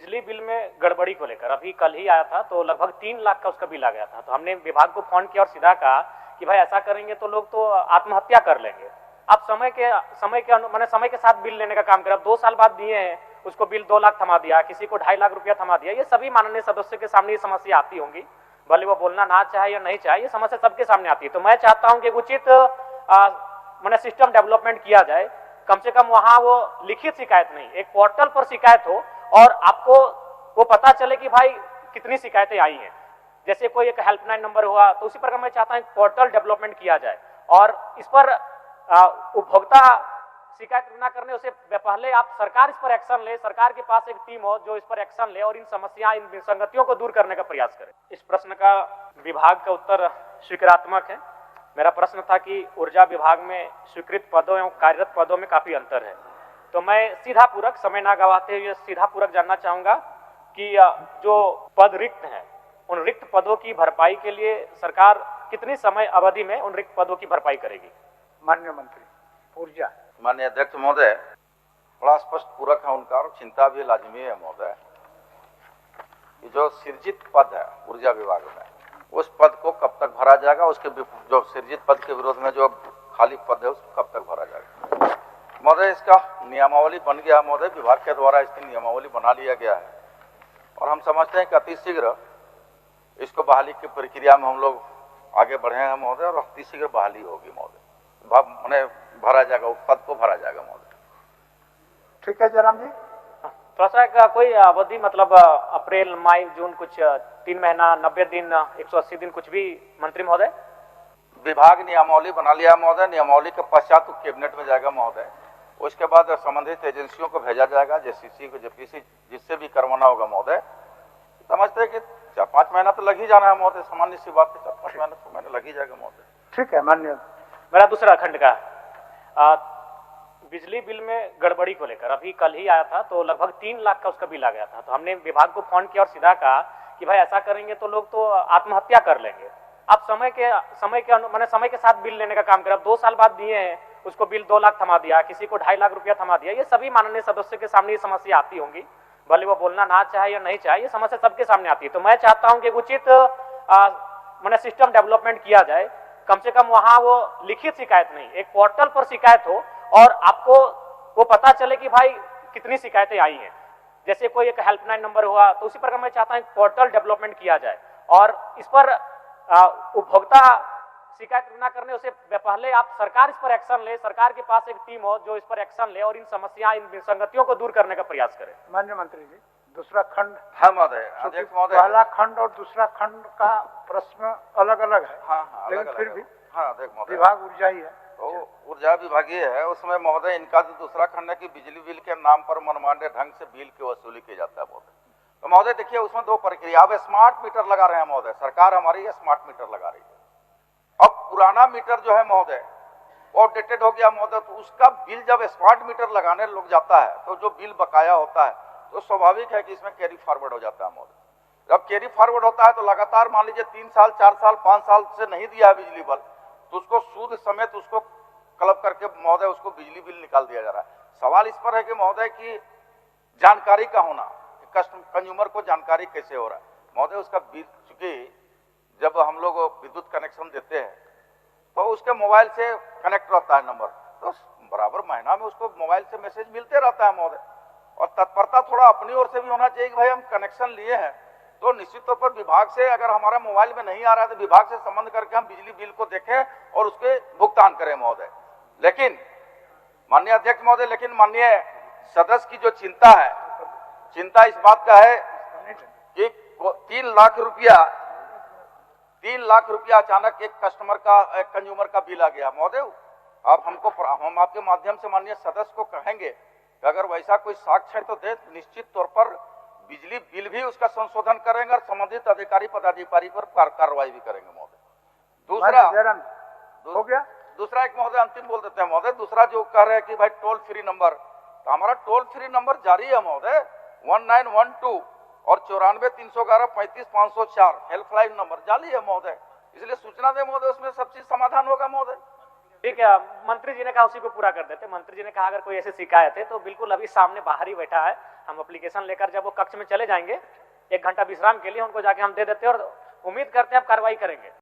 बिजली बिल में गड़बड़ी को लेकर अभी कल ही आया था, तो लगभग 3 लाख का उसका बिल आ गया था। तो हमने विभाग को फोन किया और सीधा कहा कि भाई ऐसा करेंगे तो लोग तो आत्महत्या कर लेंगे। आप समय के साथ बिल लेने का काम करें। अब 2 साल बाद दिए हैं, उसको बिल 2 लाख थमा दिया, किसी को 2.5 लाख रुपया थमा दिया। ये सभी माननीय सदस्यों के सामने ये समस्या आती होंगी, भले वो बोलना ना चाहे या नहीं चाहे, ये समस्या सबके सामने आती है। तो मैं चाहता हूं कि उचित सिस्टम डेवलपमेंट किया जाए। कम से कम वहां वो लिखित शिकायत नहीं, एक पोर्टल पर शिकायत हो और आपको वो पता चले कि भाई कितनी शिकायतें आई हैं। जैसे कोई एक हेल्पलाइन नंबर हुआ, तो उसी प्रकार मैं चाहता हूं पोर्टल डेवलपमेंट किया जाए और इस पर उपभोक्ता शिकायत न करने उससे पहले आप सरकार इस पर एक्शन ले, सरकार के पास एक टीम हो जो इस पर एक्शन ले और इन समस्या, इन विसंगतियों को दूर करने का प्रयास करे। इस प्रश्न का विभाग का उत्तर स्वीकारात्मक है। मेरा प्रश्न था कि ऊर्जा विभाग में स्वीकृत पदों एवं कार्यरत पदों में काफी अंतर है। तो मैं सीधा पूरक, समय ना गवाते हुए सीधा पूरक जानना चाहूंगा कि जो पद रिक्त हैं, उन रिक्त पदों की भरपाई के लिए सरकार कितनी समय अवधि में उन रिक्त पदों की भरपाई करेगी? माननीय मंत्री ऊर्जा। माननीय अध्यक्ष महोदय, बड़ा स्पष्ट पूरक है उनका और चिंता भी लाजमी है महोदय। जो सृजित पद है ऊर्जा विभाग में, उस पद को कब तक भरा जाएगा, उसके जो सृजित पद के विरोध में जो खाली पद है उसको कब तक भरा जाएगा महोदय? इसका नियमावली बन गया महोदय, विभाग के द्वारा इसकी नियमावली बना लिया गया है और हम समझते हैं कि अति शीघ्र इसको बहाली की प्रक्रिया में हम लोग आगे बढ़े हैं महोदय और अति शीघ्र बहाली होगी महोदय, भरा जाएगा, उस पद को भरा जाएगा महोदय। ठीक है जयराम जी। थोड़ा सा कोई अवधि, मतलब अप्रैल, मई, जून, कुछ 3 महीना, 90 दिन, 180 दिन, कुछ भी मंत्री महोदय? विभाग नियमावली बना लिया महोदय, नियमावली के पश्चात तो कैबिनेट में जाएगा महोदय, उसके बाद संबंधित एजेंसियों को भेजा जाएगा, जेसीसी को, जेपीसी, जिससे भी करवाना होगा महोदय। समझते हैं कि 4-5 महीना तो लग ही जाना है महोदय, सामान्य सी बात है, 4-5 महीना लग ही जाएगा महोदय। ठीक है माननीय। मेरा दूसरा खंड का बिजली बिल में गड़बड़ी को लेकर अभी कल ही आया था, तो लगभग 3 लाख का उसका बिल आ गया था। तो हमने विभाग को फोन किया और सीधा कहा कि भाई ऐसा करेंगे तो लोग तो आत्महत्या कर लेंगे। आप समय के साथ बिल लेने का काम करें। अब 2 साल बाद दिए हैं, उसको बिल 2 लाख थमा दिया, किसी को 2.5 लाख रुपया थमा दिया। ये सभी माननीय सदस्यों के सामने ये समस्या आती होंगी, भले वो बोलना ना चाहे या नहीं चाहे, ये समस्या सबके सामने आती है। तो मैं चाहता हूं कि उचित सिस्टम डेवलपमेंट किया जाए। कम से कम वहां वो लिखित शिकायत नहीं, एक पोर्टल पर शिकायत हो और आपको वो पता चले कि भाई कितनी शिकायतें आई हैं। जैसे कोई एक हेल्पलाइन नंबर हुआ, तो उसी प्रकार मैं चाहता हूं पोर्टल डेवलपमेंट किया जाए और इस पर उपभोक्ता शिकायत न करने उससे पहले आप सरकार इस पर एक्शन ले, सरकार के पास एक टीम हो जो इस पर एक्शन ले और इन समस्या, इन विसंगतियों को दूर करने का प्रयास करे। माननीय मंत्री जी, दूसरा खंड। हाँ महोदय, अध्यक्ष महोदय, पहला खंड और दूसरा खंड का प्रश्न अलग अलग है। हाँ, लेकिन फिर भी हाँ अध्यक्ष महोदय, विभाग ऊर्जा ही है। तो ऊर्जा विभागीय है, उसमें महोदय इनका जो दूसरा खंड है कि बिजली बिल के नाम पर मनमाने ढंग से बिल की वसूली की जाता है महोदय। तो महोदय देखिए, उसमें 2 प्रक्रिया। अब स्मार्ट मीटर लगा रहे हैं महोदय, सरकार हमारी स्मार्ट मीटर लगा रही है। अब पुराना मीटर जो है महोदय वो आउटडेटेड हो गया महोदय, तो उसका बिल जब स्मार्ट मीटर लगाने लोग जाता है तो जो बिल बकाया होता है तो स्वाभाविक है कि इसमें कैरी फॉरवर्ड हो जाता है महोदय। जब कैरी फॉरवर्ड होता है तो लगातार मान लीजिए 3 साल, 4 साल, 5 साल से नहीं दिया है बिजली बिल, तो उसको सूद समेत उसको क्लब करके महोदय उसको बिजली बिल निकाल दिया जा रहा है। सवाल इस पर है कि महोदय की जानकारी का होना, कंज्यूमर को जानकारी कैसे हो रहा है महोदय उसका बिल। चूंकि जब हम लोग विद्युत कनेक्शन देते हैं तो उसके मोबाइल से कनेक्ट रहता है नंबर, तो बराबर महीना में उसको मोबाइल से मैसेज मिलते रहता है महोदय। और तत्परता थोड़ा अपनी ओर से भी होना चाहिए कि भाई हम कनेक्शन लिए हैं तो निश्चित तौर पर विभाग से, अगर हमारा मोबाइल में नहीं आ रहा है तो विभाग से संबंध करके हम बिजली बिल को देखें और उसके भुगतान करें महोदय। लेकिन माननीय अध्यक्ष महोदय, लेकिन माननीय सदस्य की जो चिंता है, चिंता इस बात का है कि 3 लाख रुपया अचानक एक कस्टमर का, एक कंज्यूमर का बिल आ गया महोदय। आप हम आपके माध्यम से माननीय सदस्य को कहेंगे कि अगर वैसा कोई साक्ष्य है तो दे, निश्चित तौर पर बिजली बिल भी उसका संशोधन करेंगे और संबंधित अधिकारी पदाधिकारी पर कार्रवाई भी करेंगे महोदय। दूसरा हो गया। दूसरा एक महोदय अंतिम बोल देते हैं महोदय, दूसरा जो कह रहे हैं कि भाई टोल फ्री नंबर, तो हमारा टोल फ्री नंबर जारी है महोदय 1912 और 94-311-35-504 हेल्पलाइन नंबर जारी है महोदय। इसलिए सूचना दे महोदय, उसमें सब चीज समाधान होगा महोदय। ठीक है, मंत्री जी ने कहा उसी को पूरा कर देते। मंत्री जी ने कहा अगर कोई ऐसी शिकायत है तो बिल्कुल अभी सामने बाहर ही बैठा है, हम एप्लीकेशन लेकर जब वो कक्ष में चले जाएंगे 1 घंटा विश्राम के लिए उनको जाके हम दे देते हैं और उम्मीद करते हैं आप कार्रवाई करेंगे।